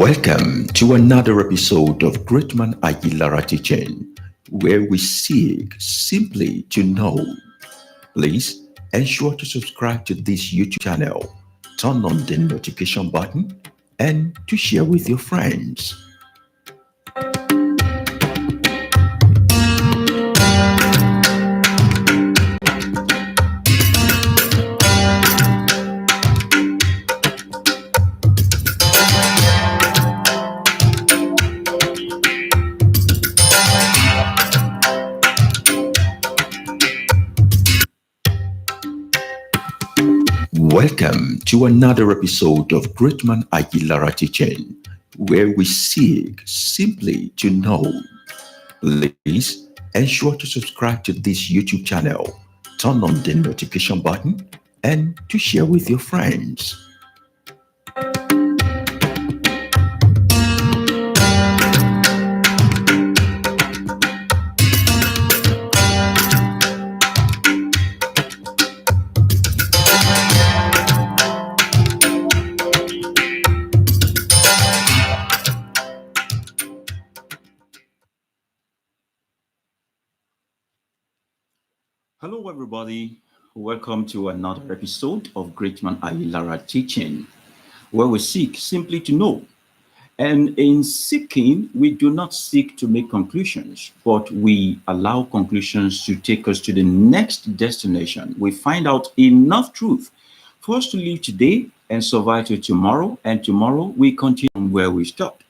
Welcome to another episode of Greatman Ayilara teaching, where we seek simply to know. Please ensure to subscribe to this YouTube channel, turn on the notification button, and to share with your friends. Welcome to another episode of Greatman Ayilara teaching, where we seek simply to know. Please ensure to subscribe to this YouTube channel, turn on the notification button, and to share with your friends. Hello, everybody. Welcome to another episode of Greatman Ayilara teaching, where we seek simply to know. And in seeking, we do not seek to make conclusions, but we allow conclusions to take us to the next destination. We find out enough truth for us to live today and survive till tomorrow, and tomorrow we continue where we stopped.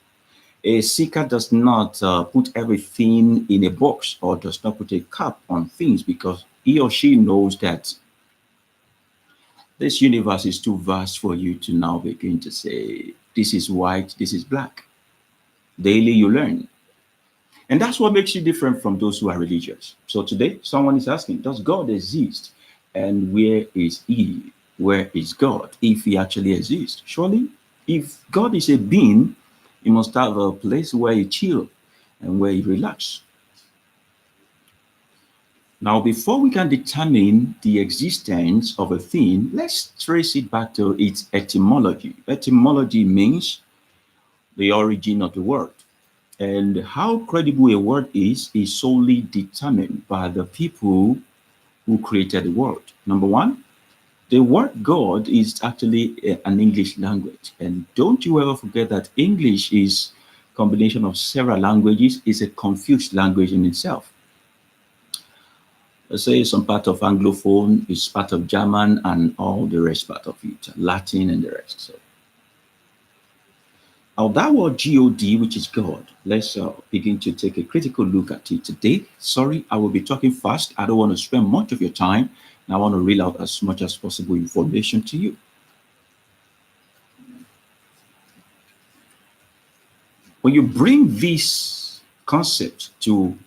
A seeker does not put everything in a box or does not put a cap on things because he or she knows that this universe is too vast for you to now begin to say, this is white, this is black. Daily you learn. And that's what makes you different from those who are religious. So today, someone is asking, does God exist? And where is he? Where is God, if he actually exists? Surely, if God is a being, he must have a place where he chill and where he relax. Now, before we can determine the existence of a thing, let's trace it back to its etymology. Etymology means the origin of the word. And how credible a word is solely determined by the people who created the word. Number one, the word God is actually an English language. And don't you ever forget that English is a combination of several languages. It's a confused language in itself. Let's say some part of Anglophone is part of German and all the rest part of it, Latin and the rest. So, now that word God, which is God, let's begin to take a critical look at it today. Sorry, I will be talking fast. I don't want to spend much of your time. And I want to reel out as much as possible information to you. When you bring this concept to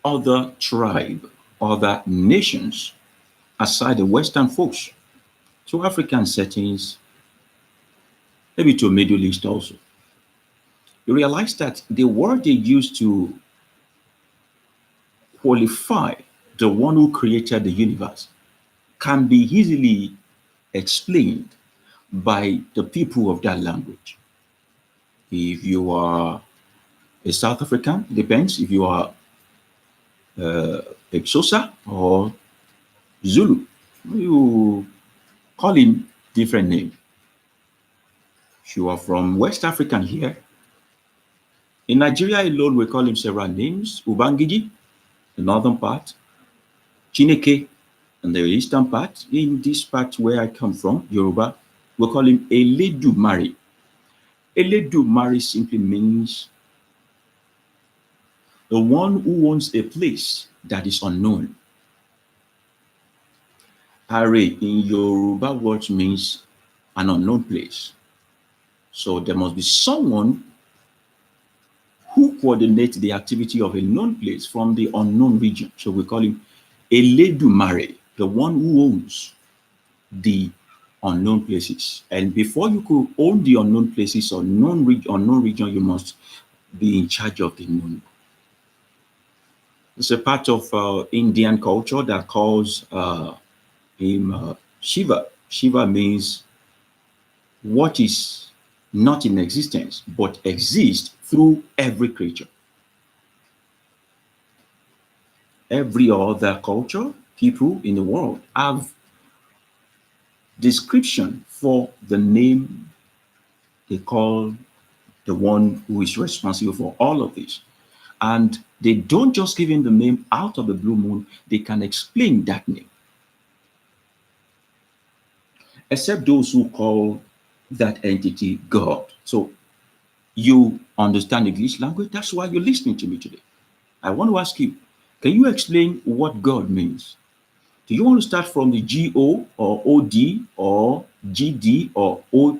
other tribes, other nations, aside the Western folks, to African settings, maybe to Middle East also, you realize that the word they use to qualify the one who created the universe can be easily explained by the people of that language. If you are a South African, depends if you are Xhosa or Zulu, you call him different name. If you are from West African here, in Nigeria alone, we call him several names. Ubangiji, the northern part, Chineke, and the eastern part. In this part where I come from, Yoruba, we call him Eledumare. Eledumare simply means the one who owns a place that is unknown. Are in Yoruba words means an unknown place. So there must be someone who coordinates the activity of a known place from the unknown region. So we call him Eledumare, the one who owns the unknown places. And before you could own the unknown places or unknown region, you must be in charge of the known. It's a part of Indian culture that calls him Shiva. Shiva means what is not in existence, but exist through every creature. Every other culture, people in the world have description for the name they call the one who is responsible for all of this. And they don't just give him the name out of the blue moon, they can explain that name. Except those who call that entity God. So you understand English language, that's why you're listening to me today. I want to ask you, can you explain what God means? Do you want to start from the GO or OD or GD or O,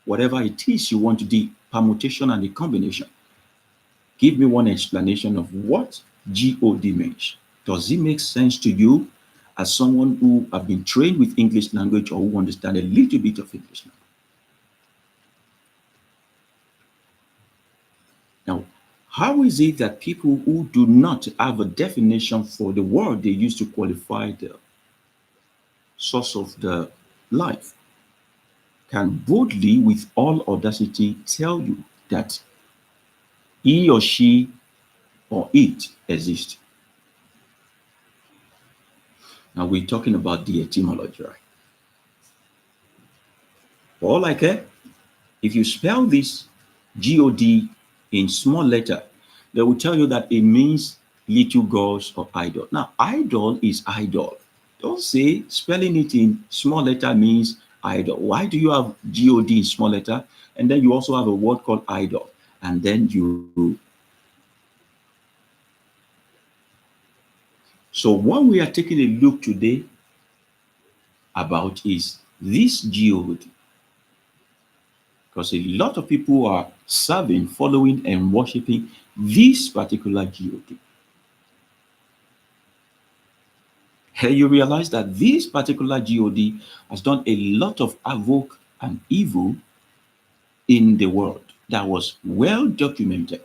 whatever it is you want to do, permutation and the combination? Give me one explanation of what God means. Does it make sense to you as someone who have been trained with English language or who understand a little bit of English language? Now, how is it that people who do not have a definition for the word they use to qualify the source of the life can boldly, with all audacity, tell you that he or she or it exists? Now, we're talking about the etymology, right? For all I care, if you spell this God in small letter, they will tell you that it means little gods or idol. Now, idol is idol. Don't say spelling it in small letter means idol. Why do you have God in small letter? And then you also have a word called idol. And then So what we are taking a look today about is this God. Because a lot of people are serving, following, and worshiping this particular God. Here you realize that this particular God has done a lot of havoc and evil in the world that was well documented.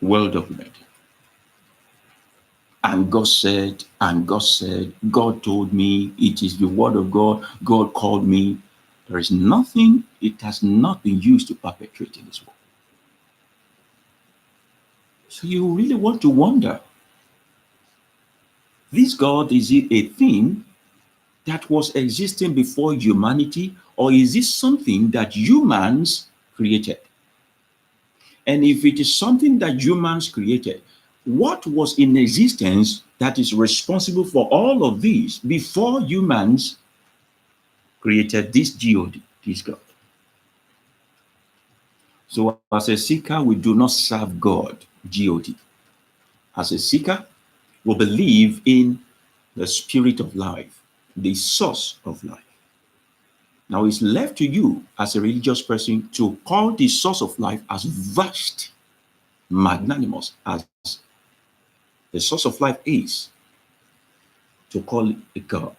Well documented. And God said, God told me, it is the word of God, God called me. There is nothing, it has not been used to perpetrate in this world. So you really want to wonder, this God, is it a thing that was existing before humanity, or is this something that humans created? And if it is something that humans created, what was in existence that is responsible for all of these before humans created this God, this God? So as a seeker, we do not serve God, God. As a seeker, we believe in the spirit of life, the source of life. Now it's left to you as a religious person to call the source of life as vast, magnanimous as the source of life is, to call it a God.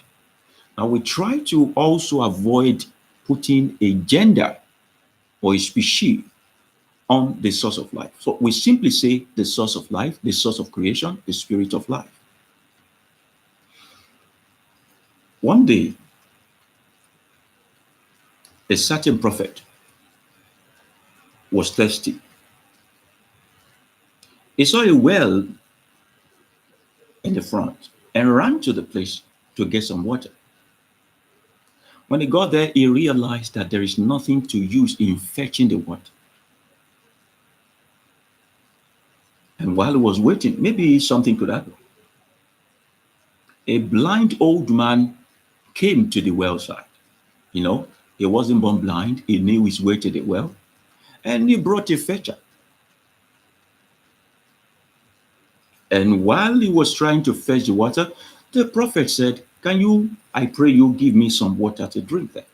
Now we try to also avoid putting a gender or a species on the source of life. So we simply say the source of life, the source of creation, the spirit of life. One day, a certain prophet was thirsty. He saw a well in the front and ran to the place to get some water. When he got there, he realized that there is nothing to use in fetching the water. And while he was waiting, maybe something could happen. A blind old man came to the well side. You know, he wasn't born blind, he knew his way to the well, and he brought a fetcher. And while he was trying to fetch the water, the prophet said, "Can you, I pray you, give me some water to drink there?"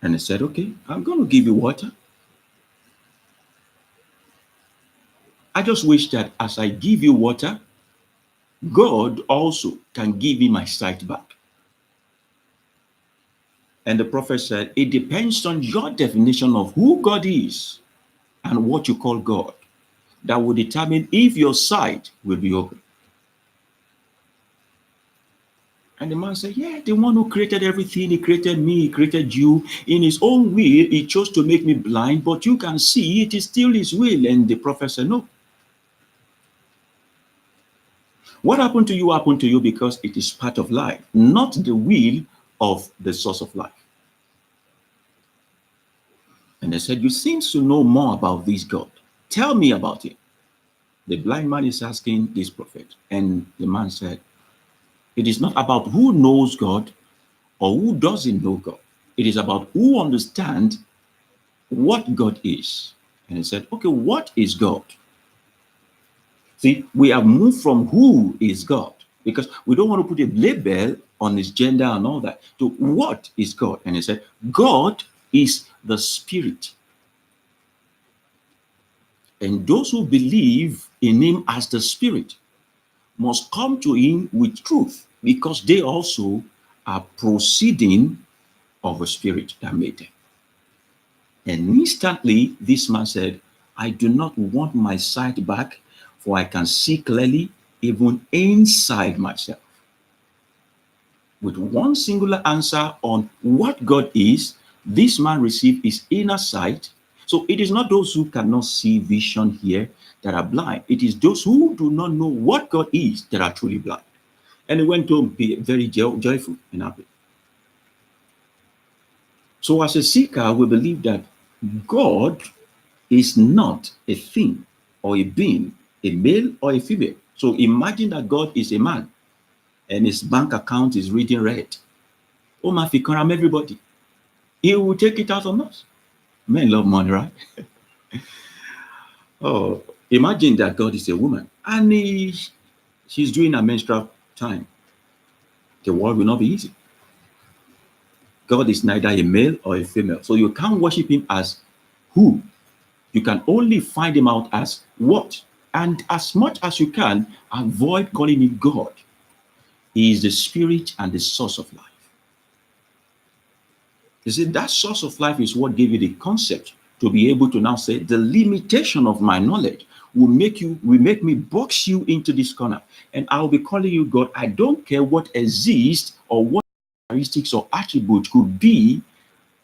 And he said, "Okay, I'm going to give you water. I just wish that as I give you water, God also can give me my sight back." And the prophet said, "It depends on your definition of who God is and what you call God. That will determine if your sight will be open." And the man said, yeah, the one who created everything, he created me, he created you. In his own will, he chose to make me blind, but you can see it is still his will. And the prophet said, no. What happened to you because it is part of life, not the will of the source of life. And they said, you seem to know more about this God. Tell me about it. The blind man is asking this prophet. And the man said, it is not about who knows God or who doesn't know God. It is about who understands what God is. And he said, okay, what is God? See, we have moved from who is God because we don't want to put a label on his gender and all that to what is God. And he said, God is the Spirit. And those who believe in him as the Spirit must come to him with truth because they also are proceeding of a spirit that made them. And instantly, this man said, I do not want my sight back, for I can see clearly even inside myself. With one singular answer on what God is, this man received his inner sight. So it is not those who cannot see vision here that are blind. It is those who do not know what God is that are truly blind. And he went to be very joyful and happy. So as a seeker, we believe that God is not a thing or a being, a male or a female. So imagine that God is a man and his bank account is reading red. Oh, my fikaram, everybody. He will take it out on us. Men love money, right? Oh, imagine that God is a woman and she's doing a menstrual time. The world will not be easy. God is neither a male or a female. So you can't worship him as who. You can only find him out as what. And as much as you can, avoid calling him God. He is the spirit and the source of life. You see, that source of life is what gave you the concept to be able to now say the limitation of my knowledge will make me box you into this corner. And I'll be calling you God. I don't care what exists or what characteristics or attributes could be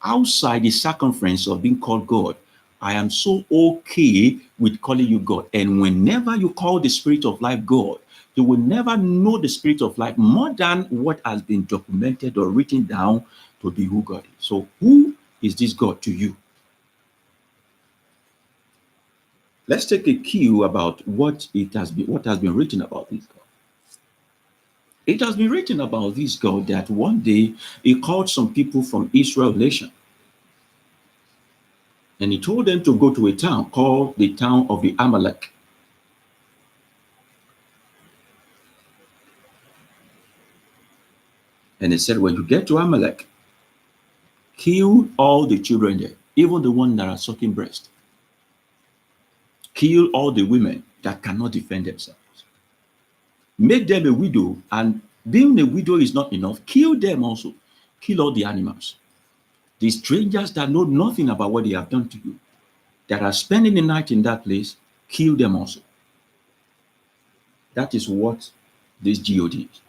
outside the circumference of being called God. I am so okay with calling you God. And whenever you call the spirit of life God, you will never know the spirit of life more than what has been documented or written down to be who God is. So who is this God to you? Let's take a cue about what has been written about this God. It has been written about this God that one day he called some people from Israel nation. And he told them to go to a town called the town of the Amalek. And he said, when you get to Amalek, kill all the children there, even the ones that are sucking breast. Kill all the women that cannot defend themselves. Make them a widow, and being a widow is not enough. Kill them also. Kill all the animals. The strangers that know nothing about what they have done to you, that are spending the night in that place, kill them also. That is what this God is.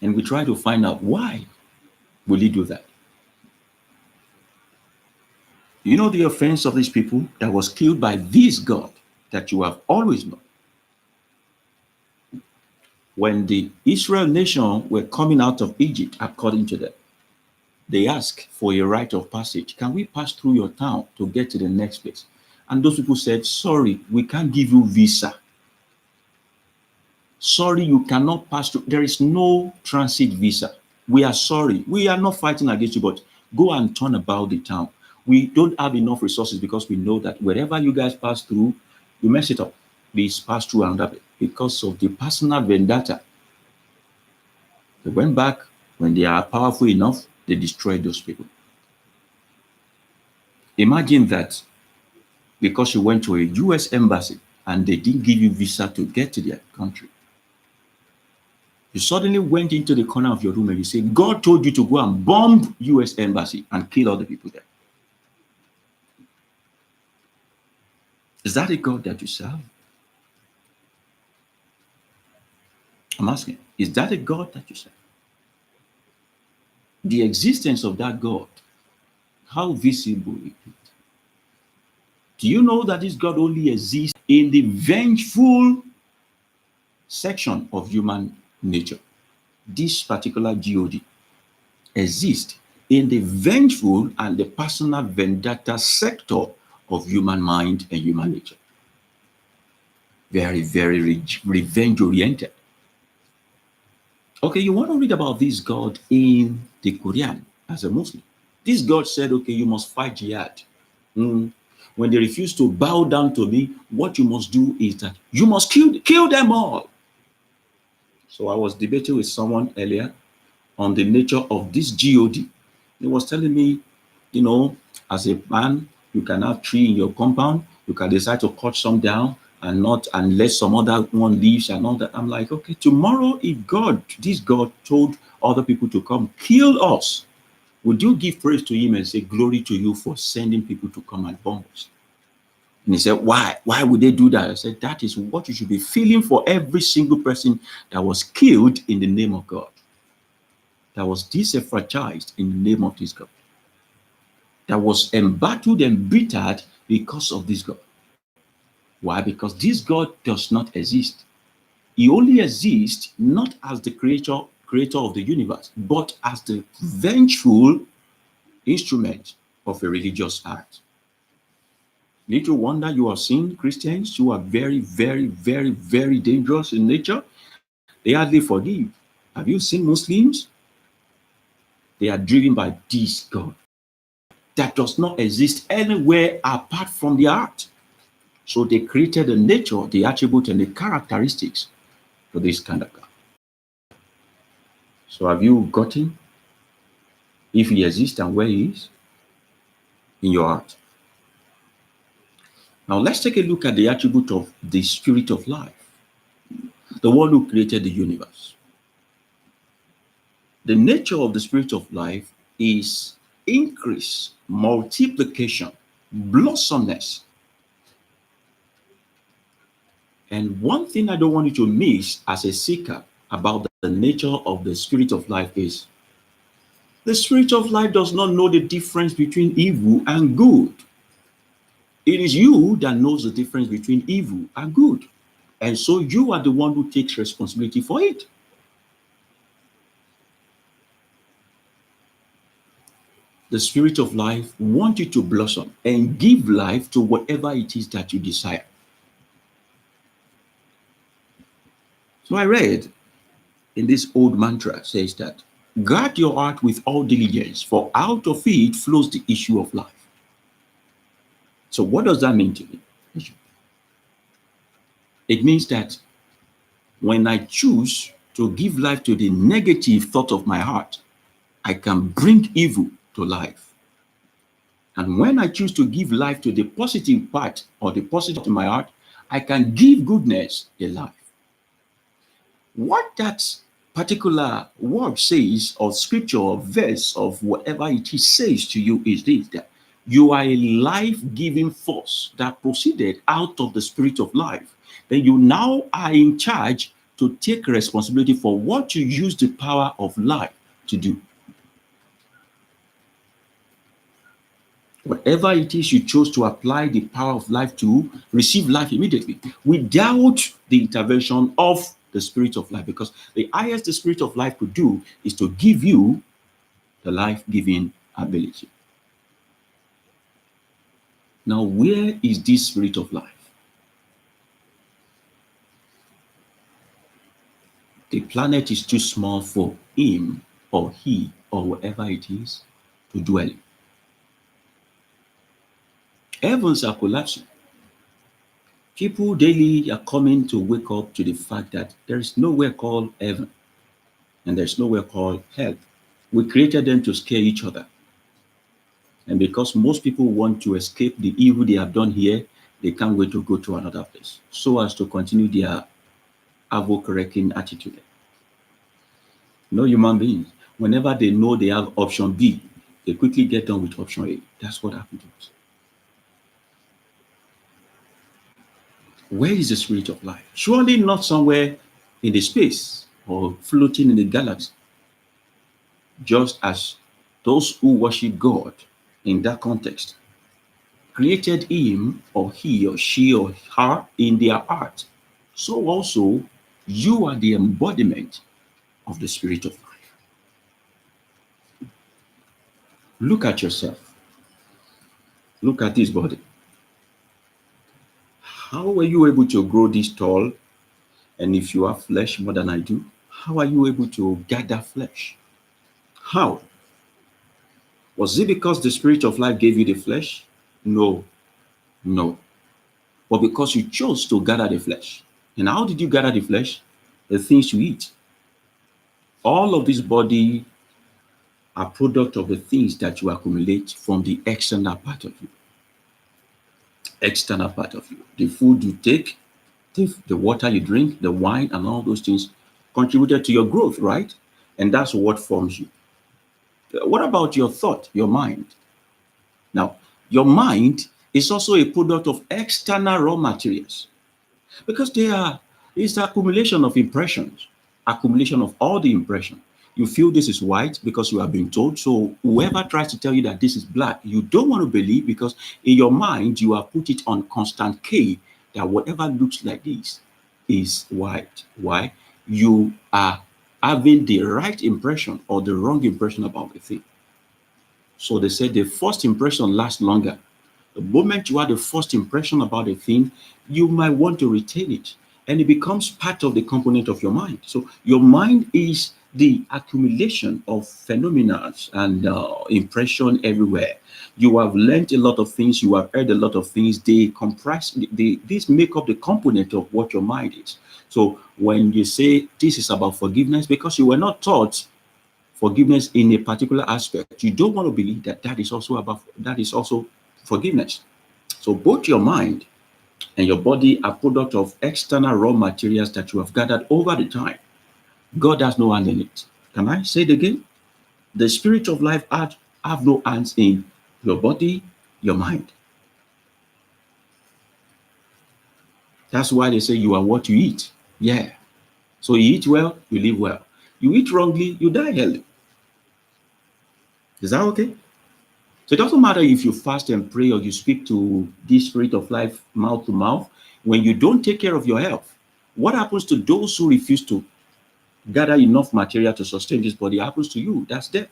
And we try to find out why will he do that. You know the offense of these people that was killed by this God that you have always known. When the Israel nation were coming out of Egypt, according to them, they asked for a rite of passage. Can we pass through your town to get to the next place? And those people said, sorry, we can't give you visa. Sorry, you cannot pass through. There is no transit visa. We are sorry. We are not fighting against you, but go and turn about the town. We don't have enough resources because we know that wherever you guys pass through, you mess it up. Please pass through another place. Because of the personal vendetta. They went back. When they are powerful enough, they destroyed those people. Imagine that because you went to a US embassy and they didn't give you visa to get to their country. You suddenly went into the corner of your room and you say, God told you to go and bomb US embassy and kill all the people there. Is that a God that you serve? I'm asking, is that a God that you serve? The existence of that God, how visible is it? Do you know that this God only exists in the vengeful section of human nature? This particular God exists in the vengeful and the personal vendetta sector of human mind and human nature. Very, very revenge oriented. Okay, you want to read about this God in the Quran as a Muslim. This God said, okay, you must fight jihad. When they refuse to bow down to me, what you must do is that you must kill them all. So I was debating with someone earlier on the nature of this God. He was telling me, as a man, you can have tree in your compound, you can decide to cut some down and not and let some other one leaves and all that. I'm like, okay, tomorrow if this God told other people to come kill us, would you give praise to him and say, glory to you for sending people to come and bomb us? And he said, why? Why would they do that? I said, that is what you should be feeling for every single person that was killed in the name of God, that was disenfranchised in the name of this God, that was embattled and bittered because of this God. Why? Because this God does not exist. He only exists not as the creator of the universe, but as the vengeful instrument of a religious act. Little wonder you are seeing Christians who are very, very, very, very dangerous in nature. They hardly forgive. Have you seen Muslims? They are driven by this God that does not exist anywhere apart from the heart. So they created the nature, the attribute, and the characteristics for this kind of God. So have you gotten if he exists and where he is in your heart? Now let's take a look at the attribute of the spirit of life, the one who created the universe. The nature of the spirit of life is increase, multiplication, blossomeness. And one thing I don't want you to miss as a seeker about the nature of the spirit of life is the spirit of life does not know the difference between evil and good. It is you that knows the difference between evil and good. And so you are the one who takes responsibility for it. The spirit of life wants you to blossom and give life to whatever it is that you desire. So I read in this old mantra says that guard your heart with all diligence, for out of it flows the issue of life. So what does that mean to me? It means that when I choose to give life to the negative thought of my heart, I can bring evil to life. And when I choose to give life to the positive part or the positive in my heart, I can give goodness a life. What that particular word says, or scripture or verse of whatever it is says to you is this, that you are a life-giving force that proceeded out of the spirit of life. Then you now are in charge to take responsibility for what you use the power of life to do. Whatever it is you chose to apply the power of life to, receive life immediately without the intervention of the spirit of life, because the highest the spirit of life could do is to give you the life-giving ability. Now, where is this spirit of life? The planet is too small for him or he or whatever it is to dwell in. Heavens are collapsing. People daily are coming to wake up to the fact that there is nowhere called heaven and there's nowhere called hell. We created them to scare each other. And because most people want to escape the evil they have done here, they can't wait to go to another place so as to continue their havoc-wrecking attitude. No human beings, whenever they know they have option B, they quickly get done with option A. That's what happened to us. Where is the spirit of life? Surely not somewhere in the space or floating in the galaxy. Just as those who worship God in that context created him or he or she or her in their heart, so also you are the embodiment of the Spirit of life. Look at yourself. Look at this body. How were you able to grow this tall? And if you have flesh more than I do, how are you able to gather flesh? How? Was it because the Spirit of life gave you the flesh? No, no. But because you chose to gather the flesh. And how did you gather the flesh? The things you eat. All of this body are product of the things that you accumulate from the external part of you. External part of you. The food you take, the water you drink, the wine, and all those things contributed to your growth, right? And that's what forms you. What about your thought, your mind? Now, your mind is also a product of external raw materials because it's the accumulation of impressions, accumulation of all the impression. You feel this is white because you have been told. So whoever tries to tell you that this is black, you don't want to believe because in your mind you have put it on constant K that whatever looks like this is white. Why? You are having the right impression or the wrong impression about the thing. So they said the first impression lasts longer. The moment you have the first impression about a thing, you might want to retain it. And it becomes part of the component of your mind. So your mind is the accumulation of phenomena and impression everywhere. You have learned a lot of things, you have heard a lot of things. They comprise, these make up the component of what your mind is. So when you say this is about forgiveness, because you were not taught forgiveness in a particular aspect, you don't want to believe that that is also forgiveness. So both your mind and your body are product of external raw materials that you have gathered over the time. God has no hand in it. Can I say it again? The Spirit of life have no hands in your body, your mind. That's why they say you are what you eat. Yeah. So you eat well, you live well. You eat wrongly, you die healthy. Is that okay? So it doesn't matter if you fast and pray or you speak to this Spirit of life mouth to mouth. When you don't take care of your health, what happens to those who refuse to gather enough material to sustain this body happens to you? That's death.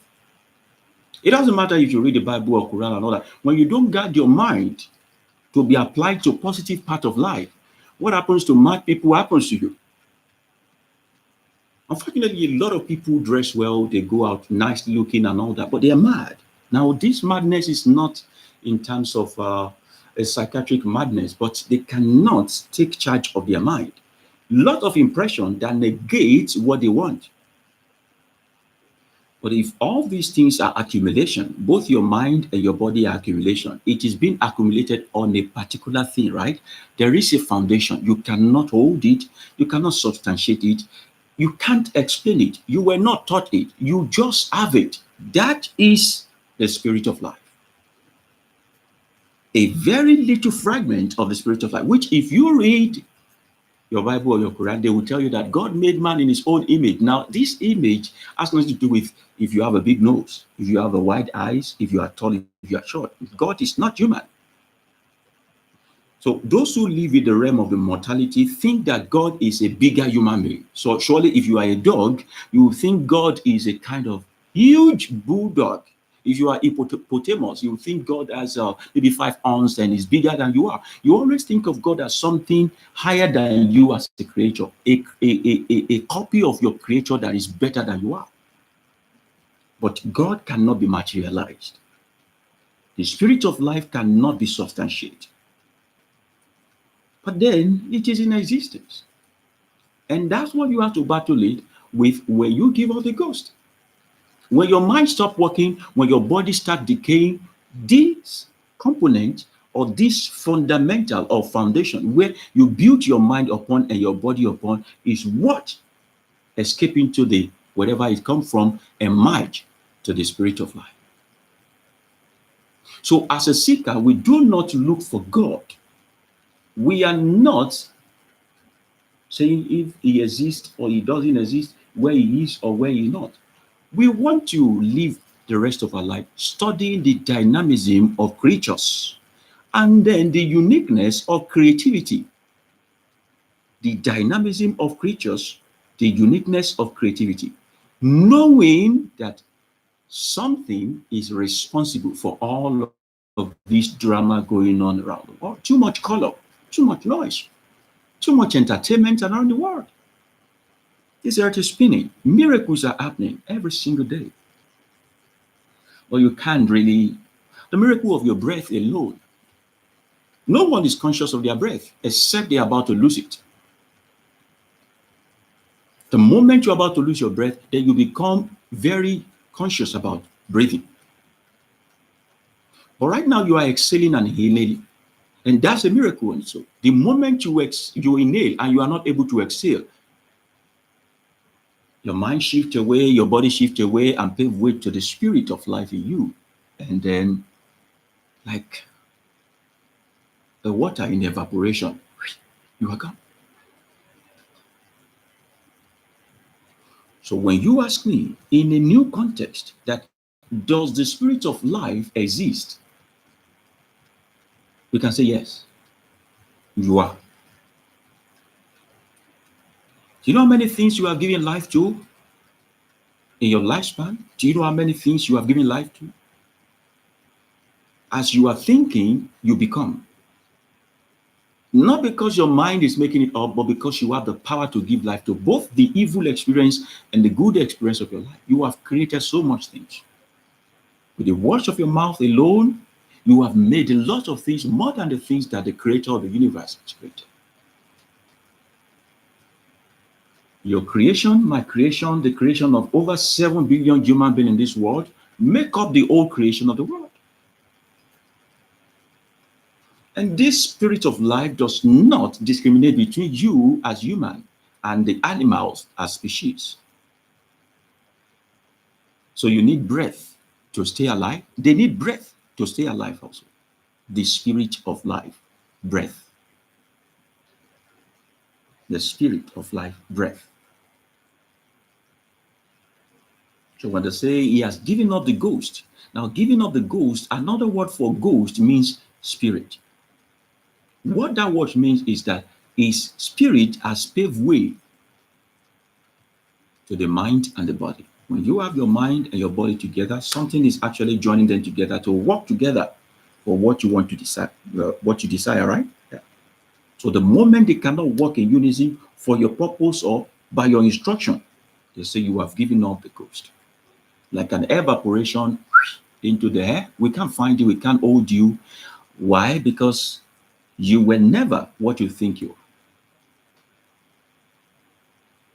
It doesn't matter if you read the Bible or Quran and all that. When you don't guard your mind to be applied to a positive part of life, what happens to mad people happens to you. Unfortunately, a lot of people dress well, they go out nice looking and all that, but they are mad. Now, this madness is not in terms of a psychiatric madness, but they cannot take charge of their mind. Lot of impression that negates what they want. But if all these things are accumulation, both your mind and your body are accumulation, it is being accumulated on a particular thing, right? There is a foundation. You cannot hold it. You cannot substantiate it. You can't explain it. You were not taught it. You just have it. That is the Spirit of life. A very little fragment of the Spirit of life, which if you read your Bible or your Quran, they will tell you that God made man in his own image. Now, this image has nothing to do with if you have a big nose, if you have a wide eyes, if you are tall, if you are short. God is not human. So those who live in the realm of the mortality think that God is a bigger human being. So surely if you are a dog, you will think God is a kind of huge bulldog. If you are hippopotamus, you think God has maybe 5 ounces and is bigger than you are. You always think of God as something higher than you as a creature, a copy of your creature that is better than you are. But God cannot be materialized. The Spirit of life cannot be substantiated. But then it is in existence. And that's what you have to battle it with when you give up the ghost. When your mind stops working, when your body starts decaying, this component or this fundamental or foundation where you build your mind upon and your body upon is what escape into the wherever it comes from and merge to the Spirit of life. So as a seeker, we do not look for God. We are not saying if he exists or he doesn't exist. where he is or where he is not. We want to live the rest of our life studying the dynamism of creatures and then the uniqueness of creativity. The dynamism of creatures, the uniqueness of creativity. Knowing that something is responsible for all of this drama going on around the world. Too much color, too much noise, too much entertainment around the world. This earth is spinning. Miracles are happening every single day. But you can't really, the miracle of your breath alone. No one is conscious of their breath except they're about to lose it. The moment you're about to lose your breath, then you become very conscious about breathing. But right now you are exhaling and inhaling. And that's a miracle. And so the moment you inhale and you are not able to exhale, your mind shifts away, your body shifts away and pave way to the spirit of life in you. And then, like the water in evaporation, you are gone. So when you ask me in a new context that does the spirit of life exist? We can say yes, you are. Do you know how many things you have given life to in your lifespan? Do you know how many things you have given life to? As you are thinking, you become. Not because your mind is making it up, but because you have the power to give life to both the evil experience and the good experience of your life. You have created so much things. With the words of your mouth alone, you have made a lot of things more than the things that the creator of the universe has created. Your creation, my creation, the creation of over 7 billion human beings in this world make up the whole creation of the world. And this spirit of life does not discriminate between you as human and the animals as species. So you need breath to stay alive. They need breath to stay alive also. The spirit of life, breath. The spirit of life, breath. So when they say he has given up the ghost, now giving up the ghost, another word for ghost means spirit. What that word means is that his spirit has paved way to the mind and the body. When you have your mind and your body together, something is actually joining them together to work together for what you want to decide, what you desire, right? Yeah. So the moment they cannot work in unison for your purpose or by your instruction, they say you have given up the ghost. Like an evaporation into the air, we can't find you, we can't hold you. Why? Because you were never what you think you are.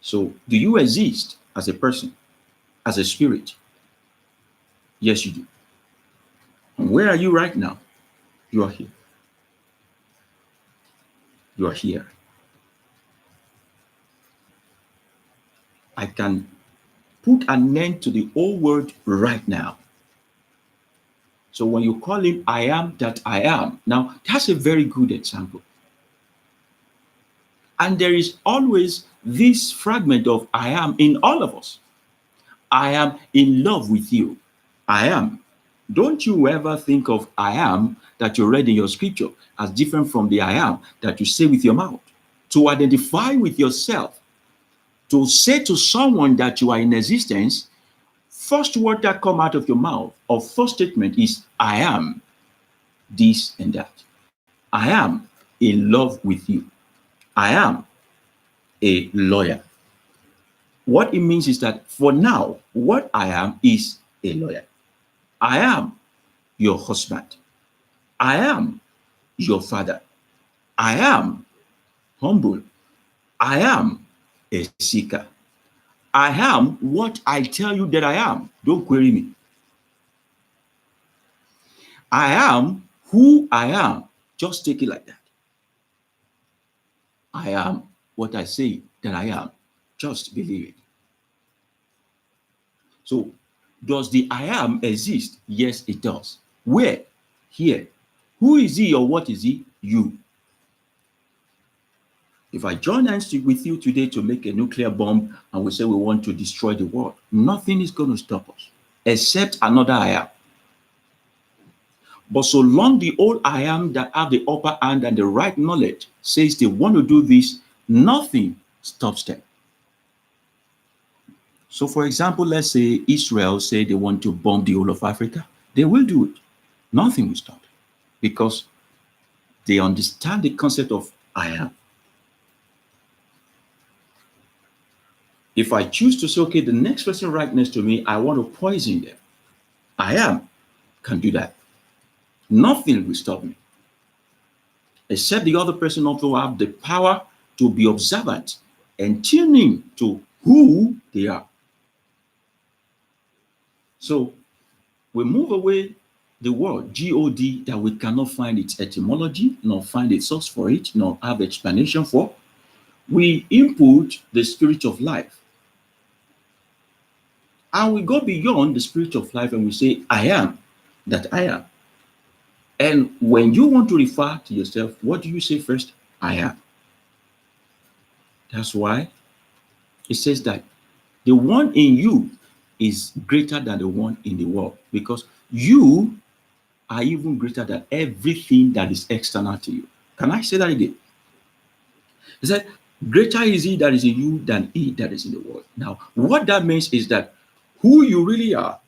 So, do you exist as a person, as a spirit? Yes, you do. And where are you right now? You are here. You are here. I can put an end to the whole world right now. So when you call him I am that I am, now that's a very good example. And there is always this fragment of I am in all of us. I am in love with you. I am. Don't you ever think of I am that you read in your scripture as different from the I am that you say with your mouth. To identify with yourself, to say to someone that you are in existence, first word that come out of your mouth or first statement is I am this and that. I am in love with you. I am a lawyer. What it means is that for now, what I am is a lawyer. I am your husband. I am your father. I am humble. I am a seeker. I am what I tell you that I am. Don't query me. I am who I am. Just take it like that. I am what I say that I am. Just believe it. So, does the I am exist? Yes, it does. Where? Here. Who is he or what is he? You. If I join hands with you today to make a nuclear bomb and we say we want to destroy the world, nothing is going to stop us except another I am. But so long the old I am that have the upper hand and the right knowledge says they want to do this, nothing stops them. So for example, let's say Israel say they want to bomb the whole of Africa. They will do it. Nothing will stop them because they understand the concept of I am. If I choose to say, okay, the next person right next to me, I want to poison them, I am can do that. Nothing will stop me. Except the other person also have the power to be observant and tune in to who they are. So we move away the word God that we cannot find its etymology, nor find a source for it, nor have explanation for. We input the spirit of life. And we go beyond the spirit of life and we say, I am that I am. And when you want to refer to yourself, what do you say first? I am. That's why it says that the one in you is greater than the one in the world, because you are even greater than everything that is external to you. Can I say that again? He said, greater is he that is in you than he that is in the world. Now, what that means is that who you really are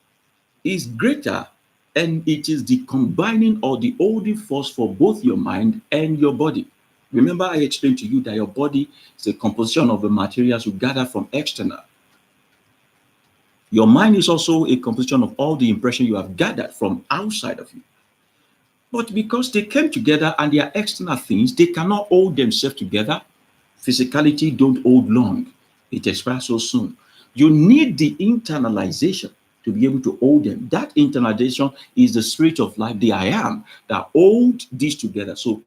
is greater, and it is the combining or the holding force for both your mind and your body. Remember, I explained to you that your body is a composition of the materials you gather from external. Your mind is also a composition of all the impression you have gathered from outside of you. But because they came together and they are external things, they cannot hold themselves together. Physicality don't hold long. It expires so soon. You need the internalization to be able to hold them. That internalization is the spirit of life, the I am, that hold this together. So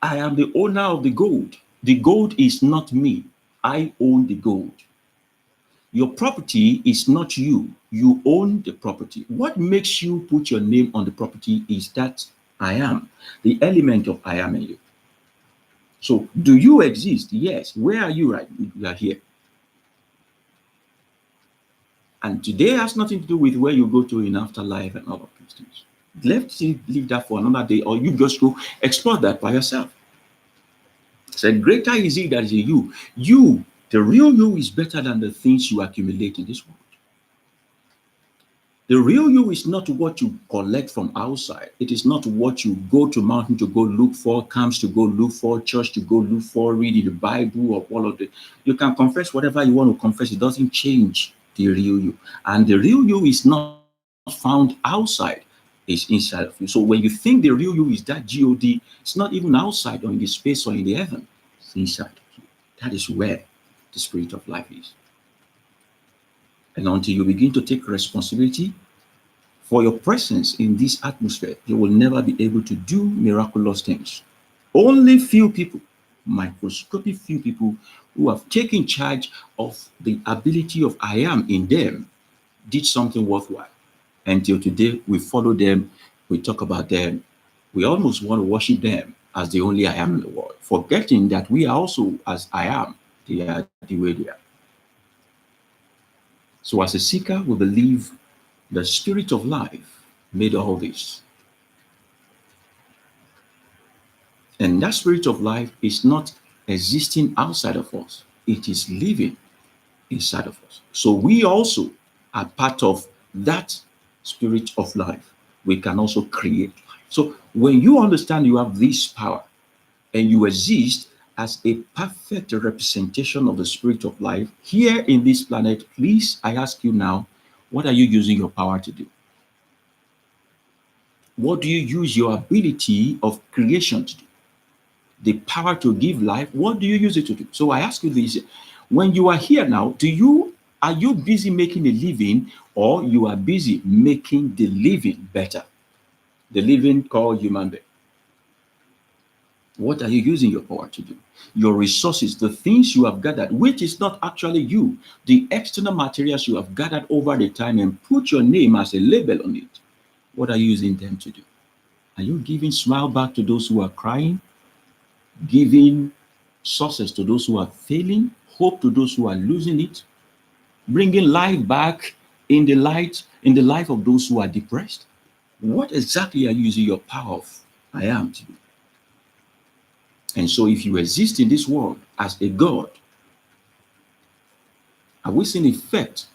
I am the owner of the gold. The gold is not me. I own the gold. Your property is not you. You own the property. What makes you put your name on the property is that I am, the element of I am in you. So do you exist? Yes. Where are you right? You are here. And today has nothing to do with where you go to in afterlife and all of these things. Let's leave that for another day, or you just go explore that by yourself. So greater is he that is in you. You, the real you, is better than the things you accumulate in this world. The real you is not what you collect from outside. It is not what you go to mountain to go look for, camps to go look for, church to go look for, reading the Bible or all of the. You can confess whatever you want to confess. It doesn't change the real you. And the real you is not found outside. It's inside of you. So when you think the real you is that God, it's not even outside or in the space or in the heaven. It's inside of you. That is where the spirit of life is. And until you begin to take responsibility for your presence in this atmosphere, you will never be able to do miraculous things. Only few people, microscopic few people, who have taken charge of the ability of I am in them, did something worthwhile. Until today, we follow them, we talk about them, we almost want to worship them as the only I am in the world, forgetting that we are also as I am, they are the way they are. So as a seeker, we believe the spirit of life made all this. And that spirit of life is not existing outside of us. It is living inside of us. So we also are part of that spirit of life. We can also create life. So when you understand you have this power and you exist as a perfect representation of the spirit of life here in this planet, please, I ask you now, what are you using your power to do? What do you use your ability of creation to do? The power to give life, what do you use it to do? So I ask you this, when you are here now, are you busy making a living, or you are busy making the living better? The living called human being. What are you using your power to do? Your resources, the things you have gathered, which is not actually you, the external materials you have gathered over the time and put your name as a label on it. What are you using them to do? Are you giving smile back to those who are crying? giving success to those who are failing, hope to those who are losing it, bringing life back in the life of those who are depressed. What exactly are you using your power of I am to do? And so if you exist in this world as a God, have we seen the effect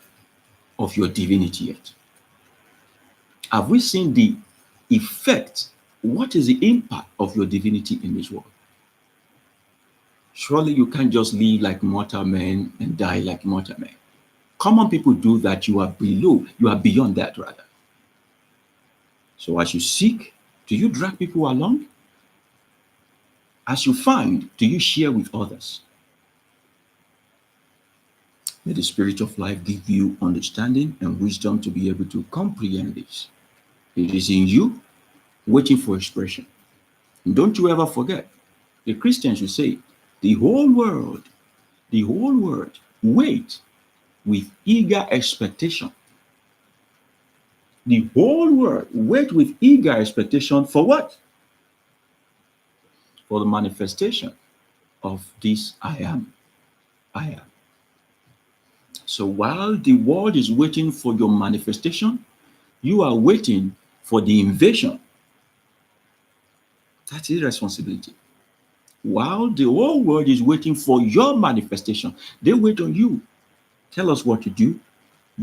of your divinity yet? Have we seen the effect? What is the impact of your divinity in this world? Surely you can't just live like mortal men and die like mortal men. Common people do that. You are beyond that rather. So as you seek, do you drag people along? As you find, do you share with others? May the Spirit of life give you understanding and wisdom to be able to comprehend this. It is in you, waiting for expression. And don't you ever forget, the Christians will say, the whole world, wait with eager expectation. The whole world wait with eager expectation for what? For the manifestation of this I am. I am. So while the world is waiting for your manifestation, you are waiting for the invasion. That's irresponsibility. While the whole world is waiting for your manifestation, they wait on you. Tell us what to do.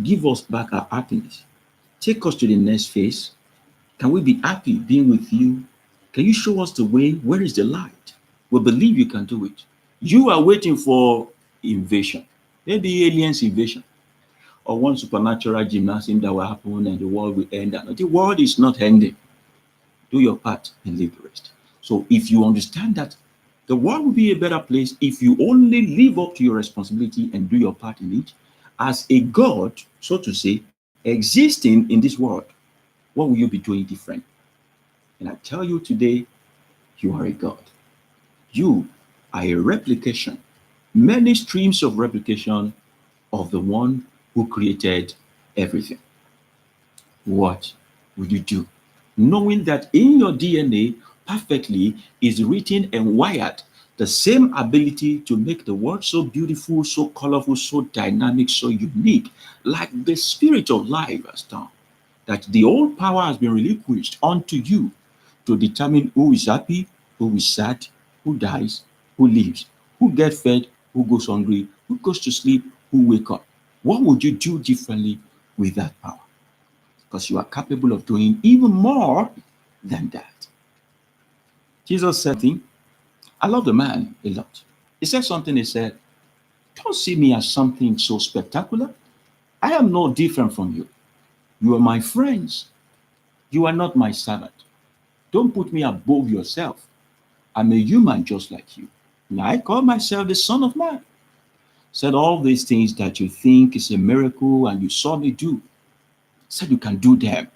Give us back our happiness. Take us to the next phase. Can we be happy being with you? Can you show us the way? Where is the light? We believe you can do it. You are waiting for invasion. Maybe aliens invasion or one supernatural gymnasium that will happen and the world will end. And the world is not ending. Do your part and leave the rest. So if you understand that the world will be a better place if you only live up to your responsibility and do your part in it, as a God, so to say, existing in this world, what will you be doing different? And I tell you today, you are a God. You are a replication, many streams of replication of the one who created everything. What will you do? Knowing that in your DNA perfectly is written and wired the same ability to make the world so beautiful, so colorful, so dynamic, so unique, like the spirit of life has done. That the old power has been relinquished unto you to determine who is happy, who is sad, who dies, who lives, who gets fed, who goes hungry, who goes to sleep, who wake up. What would you do differently with that power? Because you are capable of doing even more than that. Jesus said something. I love the man a lot. He said something, he said, don't see me as something so spectacular. I am no different from you. You are my friends. You are not my servant. Don't put me above yourself. I'm a human just like you. And I call myself the Son of Man. Said all these things that you think is a miracle and you saw me do. Said you can do them.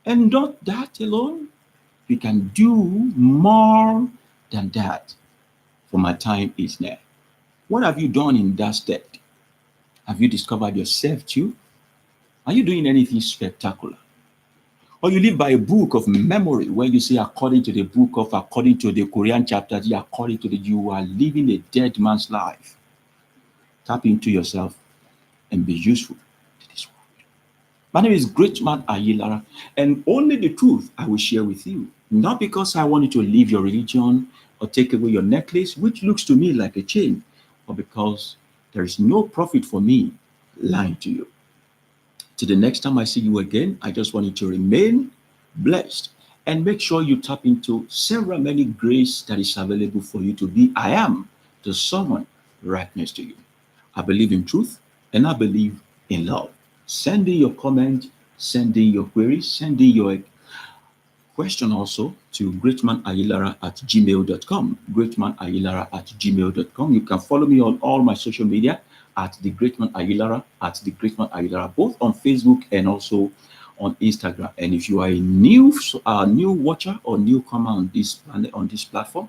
And not that alone. You can do more than that. For my time is near. What have you done in that step? Have you discovered yourself too? Are you doing anything spectacular? Or you live by a book of memory where you say according to the Korean chapter, you are living a dead man's life. Tap into yourself and be useful to this world. My name is Greatman Ayilara, and only the truth I will share with you. Not because I want you to leave your religion or take away your necklace, which looks to me like a chain, but because there is no profit for me lying to you. Till the next time I see you again, I just want you to remain blessed and make sure you tap into several many grace that is available for you to be I am to someone right next to you. I believe in truth and I believe in love. Send in your comment, send in your queries, send in your question also to greatmanayilara@gmail.com. Greatmanayilara@gmail.com. You can follow me on all my social media at the Greatman Ayilara, both on Facebook and also on Instagram. And if you are a new watcher or newcomer on this platform,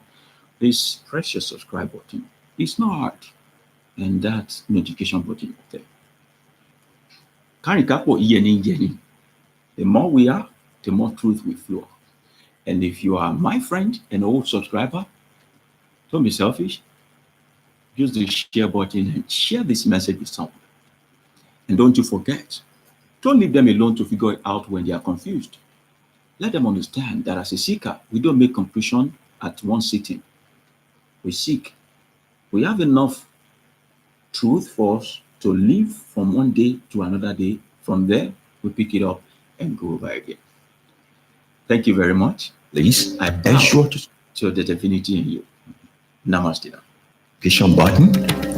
please press your subscribe button. It's not hard, and that notification button up there. The more we are, the more truth will flow. And if you are my friend and old subscriber, Don't be selfish. Use the share button and share this message with someone. And don't you forget, don't leave them alone to figure it out when they are confused. Let them understand that as a seeker, we don't make conclusion at one sitting. We seek. We have enough truth for us to live from one day to another day. From there, we pick it up and go over again. Thank you very much. Please, I bow to the divinity in you. Namaste. Button.